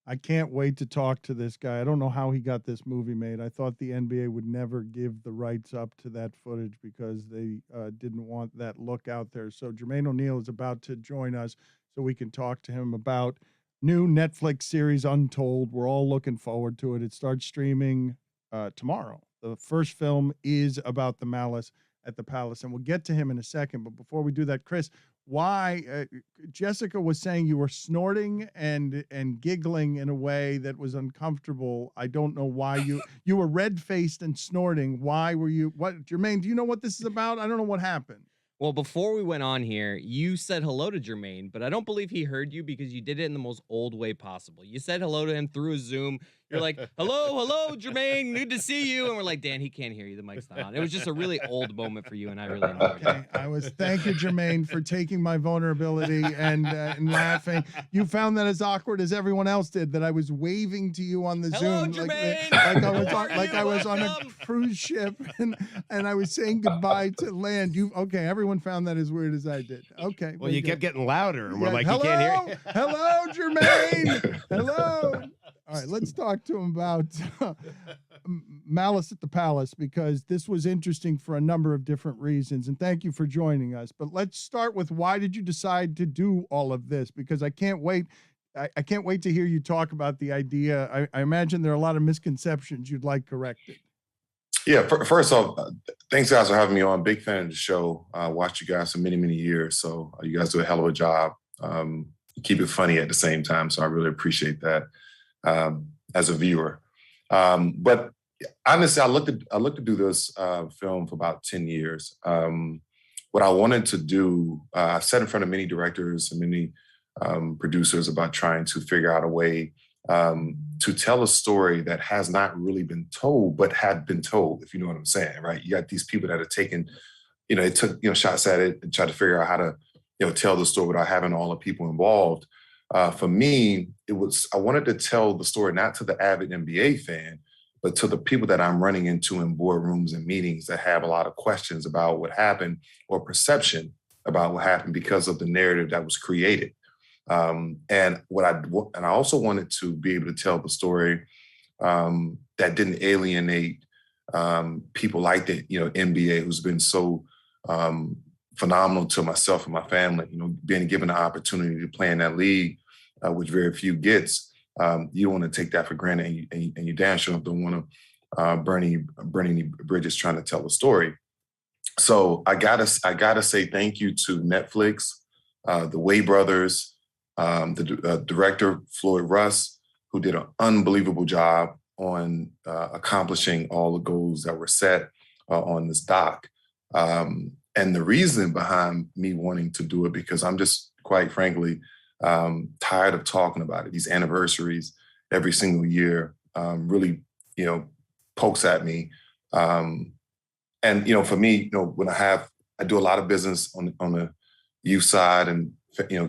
I can't wait to talk to this guy. I don't know how he got this movie made. I thought the NBA would never give the rights up to that footage because they didn't want that look out there. So Jermaine O'Neal is about to join us so we can talk to him about new Netflix series Untold. We're all looking forward to it. It starts streaming tomorrow. The first film is about the Malice at the Palace, and we'll get to him in a second. But before we do that, Chris, why Jessica was saying you were snorting and giggling in a way that was uncomfortable. I don't know why you were red-faced and snorting. Why were you? What, Jermaine, do you know what this is about? I don't know what happened. Well, before we went on here, you said hello to Jermaine, but I don't believe he heard you because you did it in the most old way possible. You said hello to him through a Zoom. You're like, hello, hello, Jermaine, good to see you. And we're like, Dan, he can't hear you. The mic's not on. It was just a really old moment for you, and I really enjoyed it. Okay, thank you, Jermaine, for taking my vulnerability and laughing. You found that as awkward as everyone else did, that I was waving to you on the Hello, Zoom Jermaine. like I was on a cruise ship and I was saying goodbye to land. Okay, everyone found that as weird as I did. Okay. Well, you kept getting louder, and we're like, hello, he can't hear you. hello, Jermaine. Hello. All right, let's talk to him about Malice at the Palace, because this was interesting for a number of different reasons. And thank you for joining us. But let's start with, why did you decide to do all of this? Because I can't wait. I can't wait to hear you talk about the idea. I imagine there are a lot of misconceptions you'd like corrected. Yeah, first off, thanks guys for having me on. Big fan of the show. Watched you guys for many, many years. So you guys do a hell of a job. Keep it funny at the same time. So I really appreciate that as a viewer. But honestly, I looked to do this film for about 10 years. What I wanted to do, I sat in front of many directors and many producers about trying to figure out a way to tell a story that has not really been told, but had been told, if you know what I'm saying, right? You got these people that have taken, they took, shots at it and tried to figure out how to, tell the story without having all the people involved. For me, I wanted to tell the story not to the avid NBA fan, but to the people that I'm running into in boardrooms and meetings that have a lot of questions about what happened or perception about what happened because of the narrative that was created. And I also wanted to be able to tell the story that didn't alienate people like the NBA, who's been so phenomenal to myself and my family. Being given the opportunity to play in that league, which very few gets. You don't want to take that for granted, and you damn sure don't want to burn any bridges trying to tell a story. So I gotta say thank you to Netflix, the Way brothers, the director Floyd Russ, who did an unbelievable job on accomplishing all the goals that were set on this doc. And the reason behind me wanting to do it, because I'm just, quite frankly, tired of talking about it. These anniversaries every single year really, pokes at me. And for me, when I do a lot of business on the youth side, and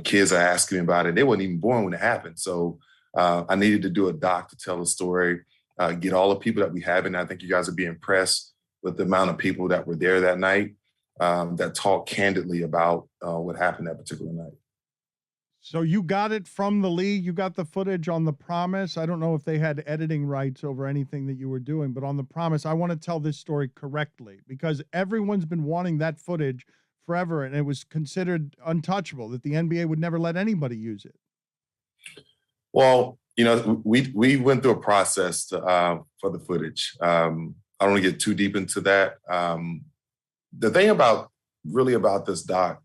kids are asking me about it. They weren't even born when it happened. So I needed to do a doc to tell a story, get all the people that we have. And I think you guys would be impressed with the amount of people that were there that night, that talked candidly about what happened that particular night. So you got it from the league. You got the footage on The Promise. I don't know if they had editing rights over anything that you were doing, but on The Promise, I want to tell this story correctly, because everyone's been wanting that footage forever, and it was considered untouchable, that the NBA would never let anybody use it. Well, we went through a process for the footage. I don't want to get too deep into that. The thing about this doc,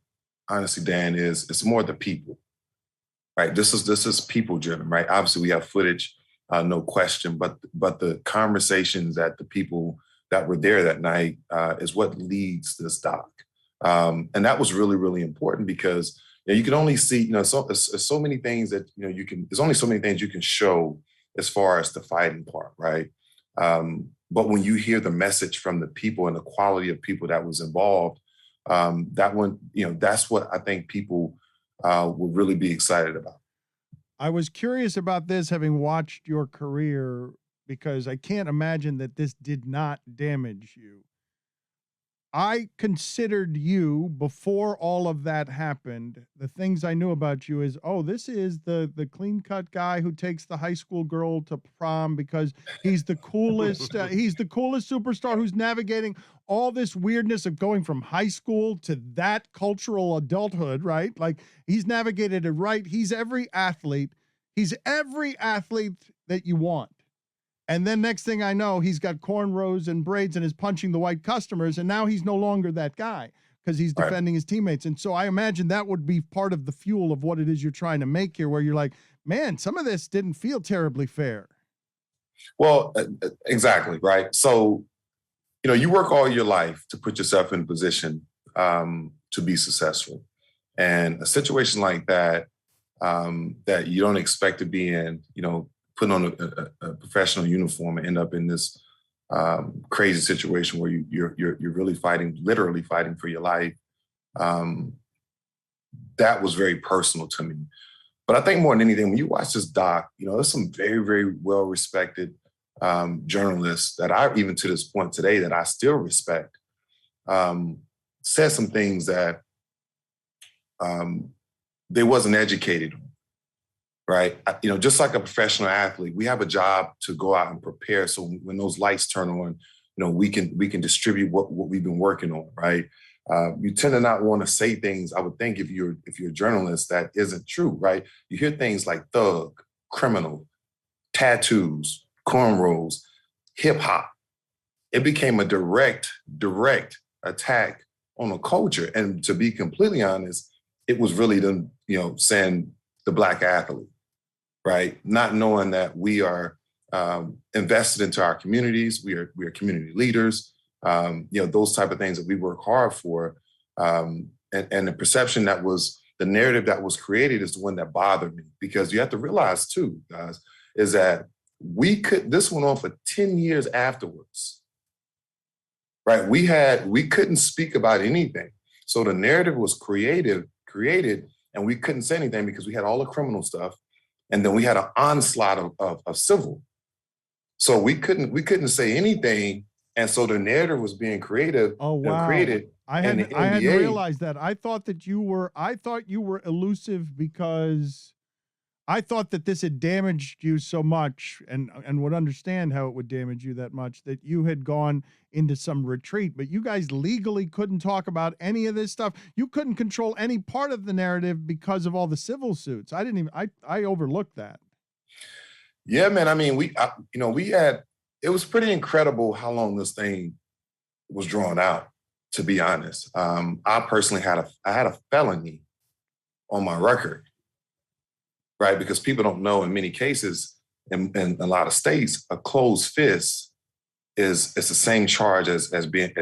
honestly, Dan, is it's more the people, right? This is people driven, right? Obviously, we have footage, no question, but the conversations that the people that were there that night is what leads this doc. And that was really, really important, because you can only see, so many things that, there's only so many things you can show as far as the fighting part, right? But when you hear the message from the people and the quality of people that was involved, that's what I think people will really be excited about. I was curious about this, having watched your career, because I can't imagine that this did not damage you. I considered you before all of that happened. The things I knew about you is, oh, this is the clean cut guy who takes the high school girl to prom because he's the coolest. He's the coolest superstar who's navigating all this weirdness of going from high school to that cultural adulthood, right? Like he's navigated it right. He's every athlete. He's every athlete that you want. And then next thing I know, he's got cornrows and braids and is punching the white customers. And now he's no longer that guy because he's defending his teammates. And so I imagine that would be part of the fuel of what it is you're trying to make here, where you're like, man, some of this didn't feel terribly fair. Well, exactly, right? So, you work all your life to put yourself in a position to be successful. And a situation like that, that you don't expect to be in, put on a professional uniform and end up in this crazy situation where you're really literally fighting for your life. That was very personal to me. But I think more than anything, when you watch this doc, there's some very, very well-respected journalists that I, even to this point today, that I still respect, said some things that they wasn't educated on. Right. Just like a professional athlete, we have a job to go out and prepare. So when those lights turn on, we can distribute what we've been working on. Right. You tend to not want to say things, I would think, if you're a journalist, that isn't true. Right. You hear things like thug, criminal, tattoos, cornrows, hip hop. It became a direct attack on a culture. And to be completely honest, it was really them, saying the Black athlete. Right, not knowing that we are invested into our communities, we are community leaders, those type of things that we work hard for, and the perception that was the narrative that was created is the one that bothered me, because you have to realize too, guys, is that this went on for 10 years afterwards, right? We couldn't speak about anything, so the narrative was created, and we couldn't say anything because we had all the criminal stuff. And then we had an onslaught of civil. So we couldn't say anything. And so the narrative was being created. Oh, wow. Created. I hadn't realized that. I thought you were elusive because I thought that this had damaged you so much and would understand how it would damage you that much, that you had gone into some retreat, but you guys legally couldn't talk about any of this stuff. You couldn't control any part of the narrative because of all the civil suits. I overlooked that. Yeah, man. I mean, it was pretty incredible how long this thing was drawn out, to be honest. I personally had a felony on my record. Right, because people don't know, in many cases, in a lot of states, a closed fist is the same charge as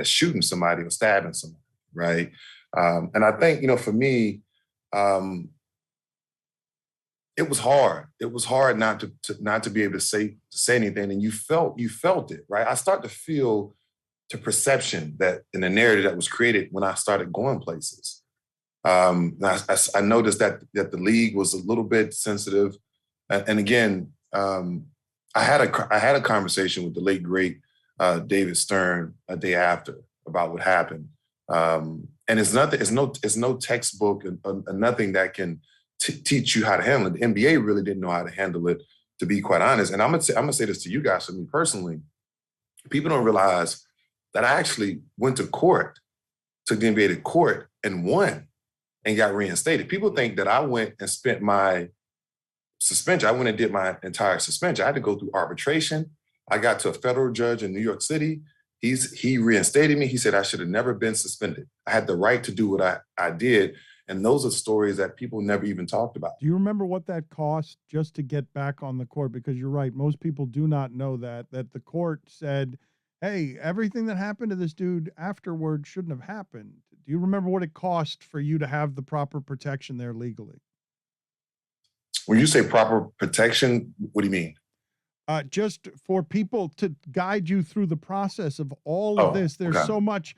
shooting somebody or stabbing somebody, right? And I think, for me, it was hard. It was hard not to be able to say anything, and you felt it, right? I start to feel the perception that in the narrative that was created when I started going places. I noticed that the league was a little bit sensitive, and again, I had a conversation with the late great David Stern a day after about what happened, and it's no textbook and nothing that can teach you how to handle it. The NBA really didn't know how to handle it, to be quite honest. And I'm gonna say this to you guys, for me personally, people don't realize that I actually went to court, took the NBA to court, and won. And got reinstated. People think that I went and spent my suspension. I went and did my entire suspension. I had to go through arbitration. I got to a federal judge in New York City. He reinstated me. He said I should have never been suspended. I had the right to do what I did. And those are stories that people never even talked about. Do you remember what that cost just to get back on the court? Because you're right. Most people do not know that the court said, hey, everything that happened to this dude afterward shouldn't have happened. Do you remember what it cost for you to have the proper protection there legally? When you say proper protection, what do you mean? Just for people to guide you through the process of all of this. There's so much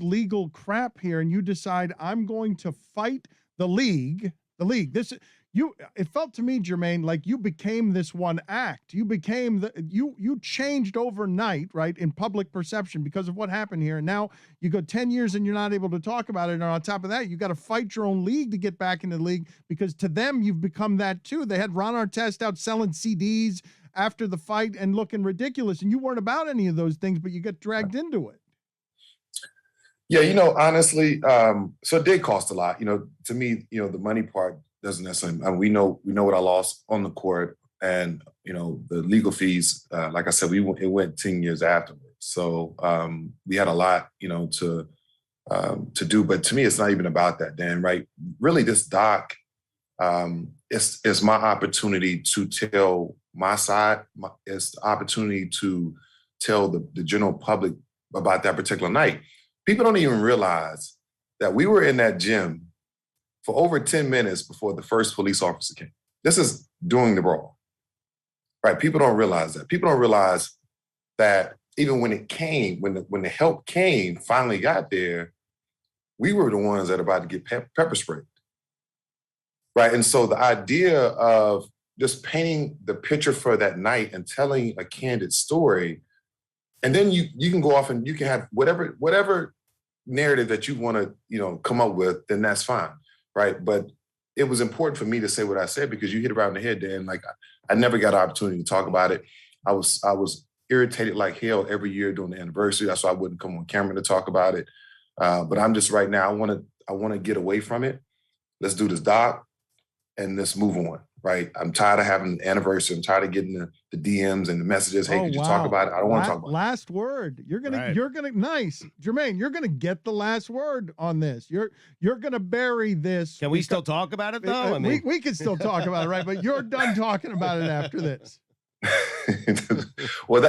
legal crap here, and you decide, I'm going to fight the league. it felt to me, Jermaine, like you became this one act. You became you changed overnight, right, in public perception because of what happened here. And now you go 10 years and you're not able to talk about it. And on top of that, you got to fight your own league to get back into the league, because to them, you've become that too. They had Ron Artest out selling CDs after the fight and looking ridiculous. And you weren't about any of those things, but you got dragged into it. Yeah, honestly, so it did cost a lot. To me, the money part doesn't necessarily. I mean, we know what I lost on the court, and the legal fees. Like I said, it went 10 years afterwards. So we had a lot, to do. But to me, it's not even about that, Dan. Right? Really, this doc is my opportunity to tell my side. It's the opportunity to tell the general public about that particular night. People don't even realize that we were in that gym for over 10 minutes before the first police officer came. This is during the brawl, right? People don't realize that. People don't realize that even when it came, when the help came, finally got there, we were the ones that were about to get pepper sprayed, right? And so the idea of just painting the picture for that night and telling a candid story, and then you can go off and you can have whatever narrative that you want to, come up with, then that's fine, right? But it was important for me to say what I said, because you hit around the head, Dan. Like, I never got an opportunity to talk about it. I was irritated like hell every year during the anniversary. That's why I wouldn't come on camera to talk about it. But I'm just right now, I want to get away from it. Let's do this doc and let's move on. Right. I'm tired of having the anniversary. I'm tired of getting the DMs and the messages. Hey, could you talk about it? I don't want to talk about it. Last word. You're gonna nice. Jermaine, you're gonna get the last word on this. You're gonna bury this. Can we still talk about it though? I mean, we can still talk about it, right? But you're done talking about it after this. Well,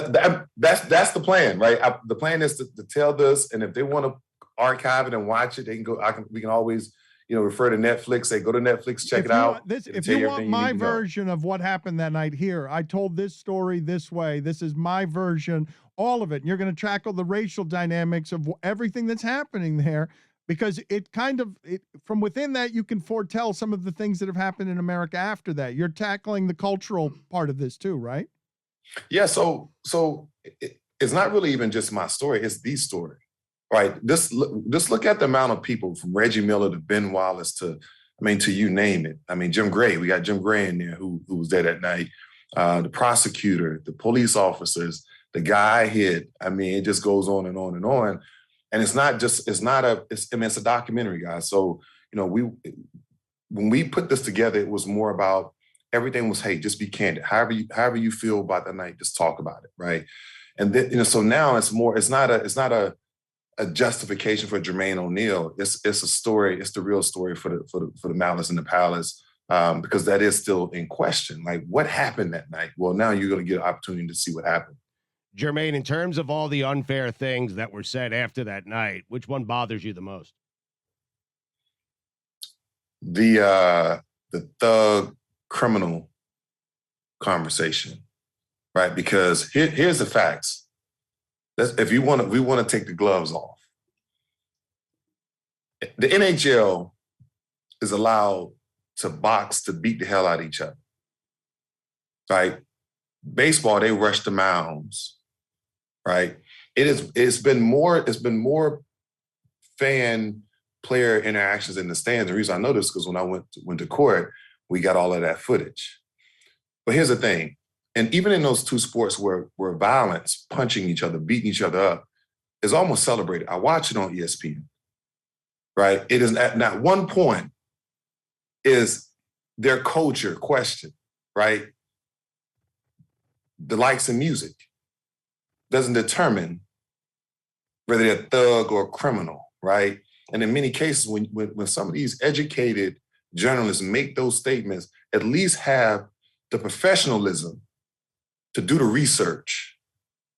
that's the plan, right? The plan is to tell this, and if they want to archive it and watch it, they can go. We can always refer to Netflix, say, go to Netflix, check it out. If you want my version of what happened that night here, I told this story this way. This is my version, all of it. And you're going to tackle the racial dynamics of everything that's happening there, because from within that, you can foretell some of the things that have happened in America after that. You're tackling the cultural part of this too, right? Yeah. So it's not really even just my story. It's the story. Right. Just look at the amount of people, from Reggie Miller to Ben Wallace to you name it. Jim Gray. We got Jim Gray in there who was there that night. The prosecutor, the police officers, the guy hit. It just goes on and on and on. And it's a documentary, guys. So, when we put this together, it was more about everything was, hey, just be candid. However you feel about that night, just talk about it. Right. And then, so now it's not a justification for Jermaine O'Neal. It's a story. It's the real story for the Malice in the Palace, because that is still in question. Like, what happened that night? Well, now you're going to get an opportunity to see what happened. Jermaine, in terms of all the unfair things that were said after that night, which one bothers you the most? The thug criminal conversation, right? Because here's the facts. If we want to take the gloves off. The NHL is allowed to box, to beat the hell out of each other. Right? Baseball, they rush the mounds. Right? It's been more fan player interactions in the stands. The reason I know this is because when I went to court, we got all of that footage. But here's the thing. And even in those two sports where violence, punching each other, beating each other up, is almost celebrated. I watch it on ESPN, right? It is at not one point is their culture questioned, right? The likes of music doesn't determine whether they're a thug or a criminal, right? And in many cases, when some of these educated journalists make those statements, at least have the professionalism to do the research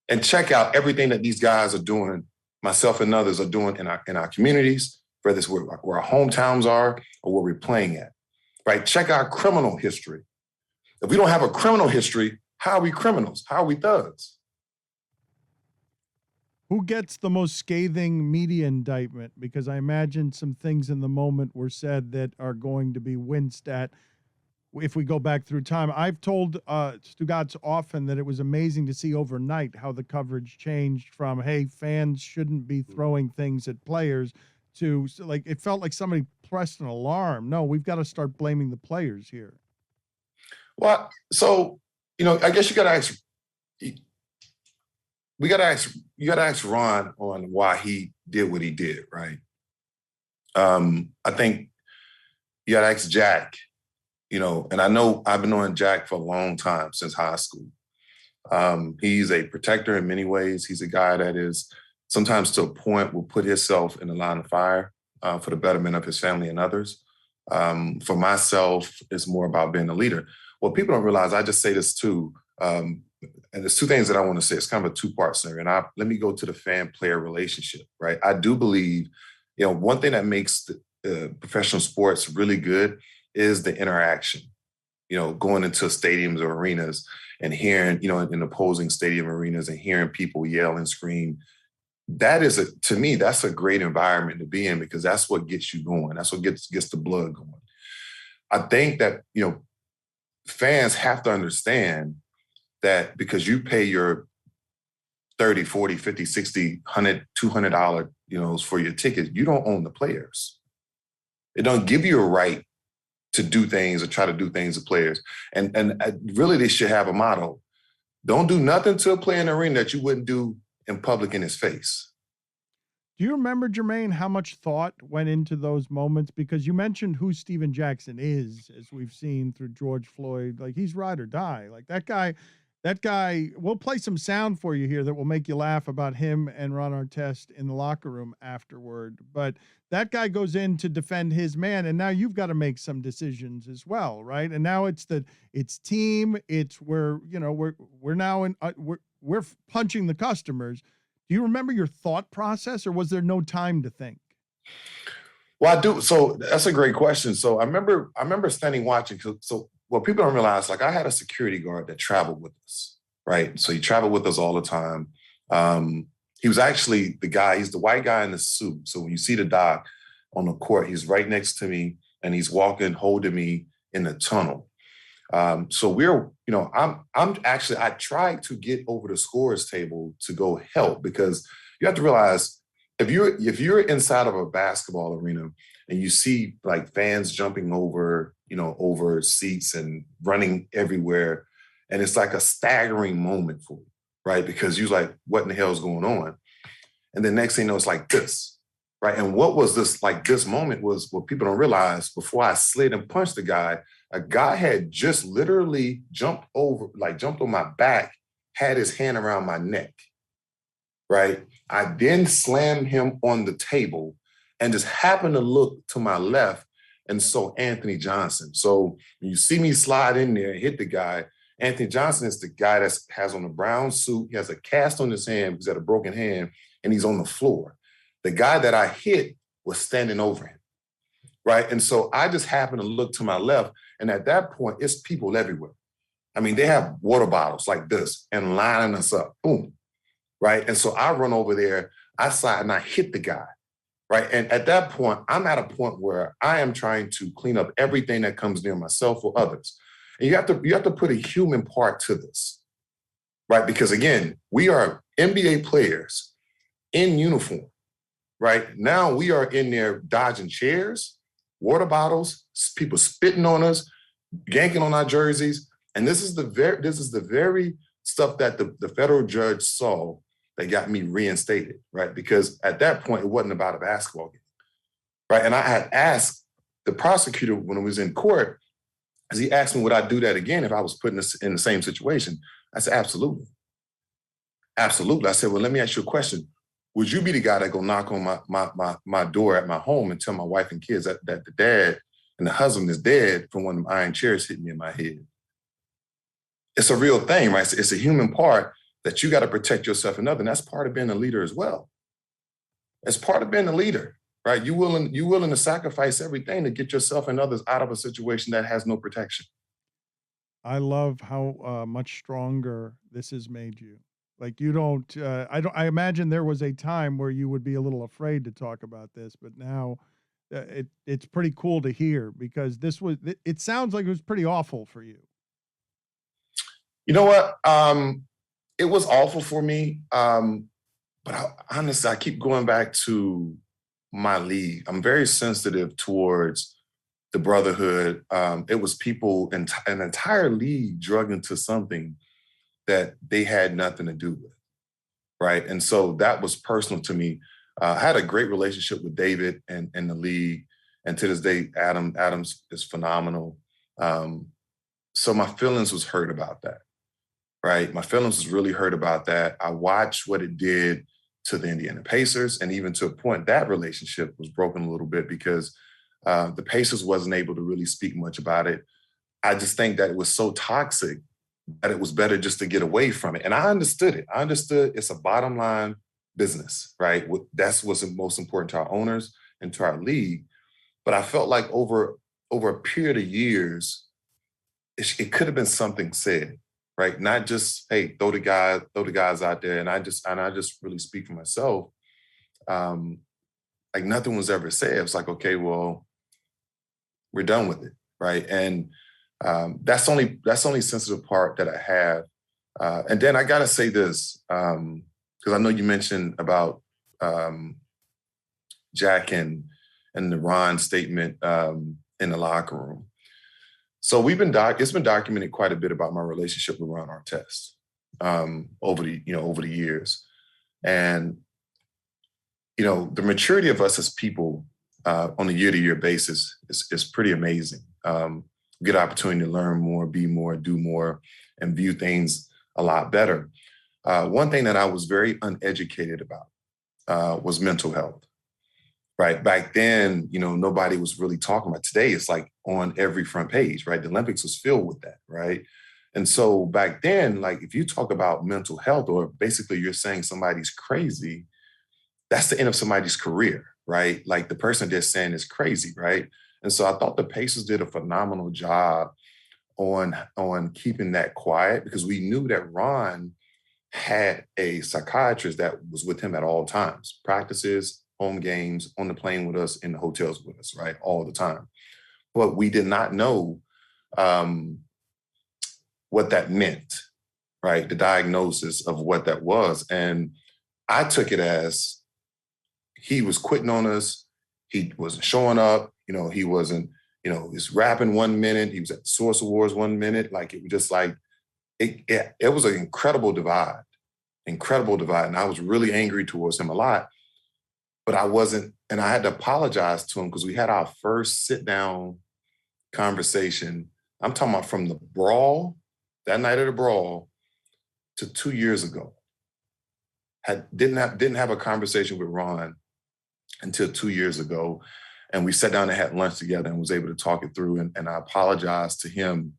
and check out everything that these guys are doing, myself and others are doing in our communities, whether it's where our hometowns are or where we're playing at, right? Check our criminal history. If we don't have a criminal history, how are we criminals? How are we thugs? Who gets the most scathing media indictment? Because I imagine some things in the moment were said that are going to be winced at. if we go back through time. I've told Stugotz often that it was amazing to see overnight how the coverage changed from, hey, fans shouldn't be throwing things at players, to like it felt like somebody pressed an alarm. No, we've got to start blaming the players here. Well, so, I guess you got to ask, you got to ask Ron on why he did what he did, right? I think you got to ask Jack, and I know I've been knowing Jack for a long time, since high school. He's a protector in many ways. He's a guy that is sometimes to a point will put himself in the line of fire for the betterment of his family and others. For myself, it's more about being a leader. What people don't realize, I just say this too, and there's two things that I want to say. It's kind of a two-part scenario. And let me go to the fan-player relationship, right? I do believe, one thing that makes the professional sports really good is the interaction. Going into stadiums or arenas and hearing, in opposing stadium arenas and hearing people yell and scream. That is, to me, that's a great environment to be in, because that's what gets you going. That's what gets the blood going. I think that, fans have to understand that because you pay your $30, $40, $50, $60, $100, $200, for your ticket, you don't own the players. It don't give you a right to do things or try to do things to players. And really, they should have a motto. Don't do nothing to a player in the arena that you wouldn't do in public in his face. Do you remember, Jermaine, how much thought went into those moments? Because you mentioned who Steven Jackson is, as we've seen through George Floyd. Like, he's ride or die. Like, that guy, we'll play some sound for you here that will make you laugh about him and Ron Artest in the locker room afterward. But that guy goes in to defend his man, and now you've got to make some decisions as well, right? And now it's team. It's we're now in we're punching the customers. Do you remember your thought process, or was there no time to think? Well, I do. So that's a great question. So I remember standing watching. So what people don't realize, like, I had a security guard that traveled with us, right? So he traveled with us all the time. He was actually the guy. He's the white guy in the suit. So when you see the doc on the court, he's right next to me, and he's walking, holding me in the tunnel. So I tried to get over the scores table to go help, because you have to realize, if you're inside of a basketball arena and you see like fans jumping over seats and running everywhere, and it's like a staggering moment for you, right? Because you're like, what in the hell is going on? And the next thing you know, it's like this, right? And what was this, like, this moment was what people don't realize. Before I slid and punched the guy, a guy had just literally jumped on my back, had his hand around my neck, right? I then slammed him on the table and just happened to look to my left and saw Anthony Johnson. So when you see me slide in there and hit the guy, Anthony Johnson is the guy that has on the brown suit. He has a cast on his hand because he had a broken hand, and he's on the floor. The guy that I hit was standing over him, right? And so I just happened to look to my left, and at that point, it's people everywhere. I mean, they have water bottles like this and lining us up, boom, right? And so I run over there, I slide, and I hit the guy, right? And at that point, I'm at a point where I am trying to clean up everything that comes near myself or others. And you have to put a human part to this, right? Because again, we are NBA players in uniform, right? Now we are in there dodging chairs, water bottles, people spitting on us, yanking on our jerseys. And this is the very stuff that the federal judge saw that got me reinstated, right? Because at that point, it wasn't about a basketball game, right? And I had asked the prosecutor when it was in court, as he asked me, would I do that again if I was put in the same situation? I said, absolutely. Absolutely. I said, well, let me ask you a question. Would you be the guy that go knock on my door at my home and tell my wife and kids that the dad and the husband is dead from one of them iron chairs hitting me in my head? It's a real thing, right? It's a human part that you got to protect yourself and others. And that's part of being a leader as well. It's part of being a leader, right? You willing to sacrifice everything to get yourself and others out of a situation that has no protection. I love how much stronger this has made you. Like, you don't, I imagine there was a time where you would be a little afraid to talk about this, but now it's pretty cool to hear, because it sounds like it was pretty awful for you. You know what? It was awful for me. But honestly, I keep going back to my league. I'm very sensitive towards the brotherhood. It was people in an entire league drug into something that they had nothing to do with, right? And so that was personal to me. I had a great relationship with David and the league, and to this day, Adams is phenomenal. So my feelings was hurt about that, right? My feelings was really hurt about that. I watched what it did to the Indiana Pacers, and even to a point, that relationship was broken a little bit because the Pacers wasn't able to really speak much about it. I just think that it was so toxic that it was better just to get away from it. And I understood it. I understood it's a bottom line business, right? That's what's most important to our owners and to our league. But I felt like over a period of years, it could have been something said, right? Not just, hey, throw the guys out there. And I just really speak for myself. Like nothing was ever said. It's like, okay, well, we're done with it, right? And that's the only sensitive part that I have. And then I gotta say this, because I know you mentioned about Jack and the Ron statement in the locker room. So it's been documented quite a bit about my relationship with Ron Artest over the years, and the maturity of us as people on a year-to-year basis is pretty amazing. Get opportunity to learn more, be more, do more, and view things a lot better. One thing that I was very uneducated about was mental health. Right. Back then, nobody was really talking about it. Today, it's like on every front page, right? The Olympics was filled with that, right? And so back then, like if you talk about mental health, or basically you're saying somebody's crazy, that's the end of somebody's career, right? Like the person they're saying is crazy, right? And so I thought the Pacers did a phenomenal job on keeping that quiet, because we knew that Ron had a psychiatrist that was with him at all times, practices, home games, on the plane with us, in the hotels with us, right? All the time. But we did not know what that meant, right? The diagnosis of what that was. And I took it as he was quitting on us. He wasn't showing up. He wasn't, he's rapping 1 minute. He was at the Source Awards 1 minute. Like, it was just like, it was an incredible divide. And I was really angry towards him a lot. But I wasn't, and I had to apologize to him because we had our first sit-down conversation. I'm talking about from the brawl, that night of the brawl, to 2 years ago. Didn't have a conversation with Ron until 2 years ago. And we sat down and had lunch together and was able to talk it through. And I apologized to him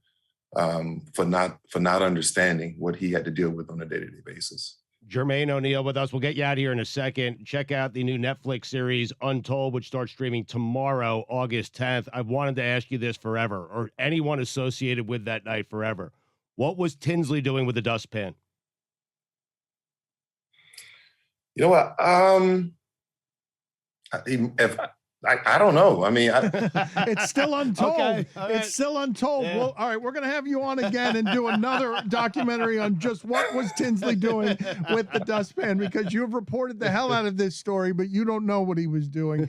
for not understanding what he had to deal with on a day-to-day basis. Jermaine O'Neal with us. We'll get you out of here in a second. Check out the new Netflix series, Untold, which starts streaming tomorrow, August 10th. I've wanted to ask you this forever, or anyone associated with that night forever. What was Tinsley doing with the dustpan? You know what? I don't know. I mean, it's still untold. Okay, right. It's still untold. Yeah. Well, all right, we're going to have you on again and do another documentary on just what was Tinsley doing with the dustpan, because you've reported the hell out of this story, but you don't know what he was doing.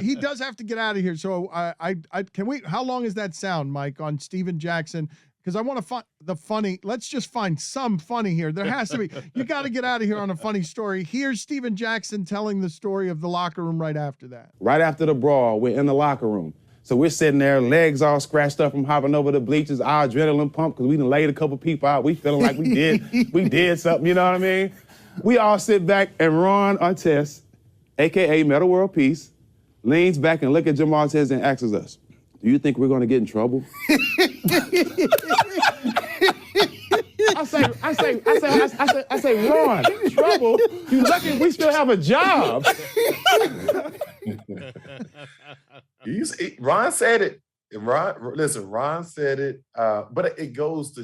He does have to get out of here. So how long is that sound, Mike, on Steven Jackson? Because I want to find the funny. Let's just find some funny here. There has to be. You got to get out of here on a funny story. Here's Steven Jackson telling the story of the locker room right after that. Right after the brawl, we're in the locker room. So we're sitting there, legs all scratched up from hopping over the bleachers, our adrenaline pump, because we done laid a couple people out. We feeling like we did something, you know what I mean? We all sit back, and Ron Artest, a.k.a. Metal World Peace, leans back and look at Jamal Artest and asks us, do you think we're going to get in trouble? I say, Ron, trouble? You lucky we still have a job. Ron said it. Ron said it. But it goes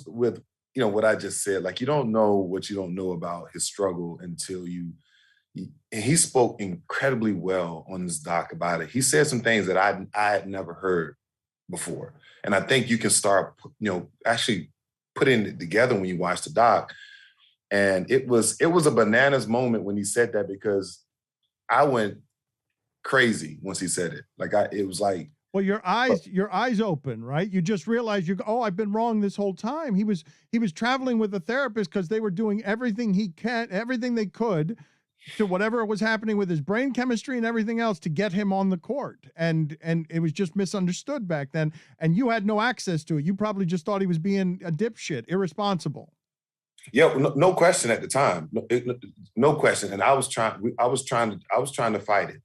with what I just said. Like, you don't know what you don't know about his struggle until you And he spoke incredibly well on this doc about it. He said some things that I had never heard before. And I think you can start, actually putting it together when you watch the doc. And it was a bananas moment when he said that, because I went crazy once he said it. It was like, well, your eyes open, right? You just realize oh, I've been wrong this whole time. He was traveling with a therapist because they were doing everything they could to whatever was happening with his brain chemistry and everything else to get him on the court. And it was just misunderstood back then. And you had no access to it. You probably just thought he was being a dipshit, irresponsible. Yeah, no question at the time. No question. And I was trying to fight it.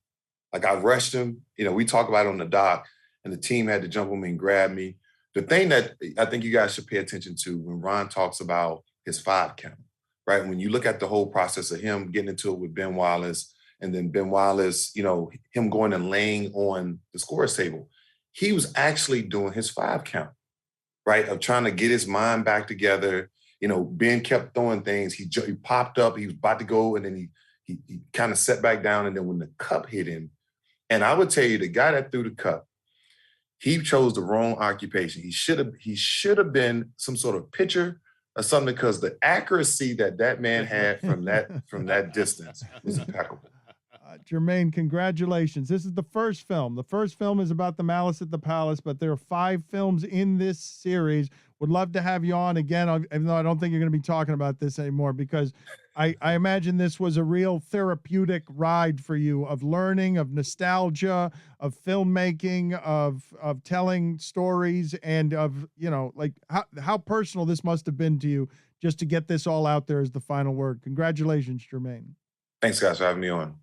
Like, I rushed him. We talk about it on the doc, and the team had to jump on me and grab me. The thing that I think you guys should pay attention to when Ron talks about his 5 count, right? When you look at the whole process of him getting into it with Ben Wallace, and then Ben Wallace, him going and laying on the scores table, he was actually doing his 5 count, right? Of trying to get his mind back together. Ben kept throwing things. He popped up. He was about to go, and then he kind of sat back down. And then when the cup hit him, and I would tell you, the guy that threw the cup, he chose the wrong occupation. He should have been some sort of pitcher or something, because the accuracy that man had from that distance was impeccable. Jermaine, congratulations. This is the first film. The first film is about the Malice at the Palace, but there are 5 films in this series. Would love to have you on again, even though I don't think you're going to be talking about this anymore, because I imagine this was a real therapeutic ride for you of learning, of nostalgia, of filmmaking, of telling stories, and of, how personal this must have been to you just to get this all out there as the final word. Congratulations, Jermaine. Thanks, guys, for having me on.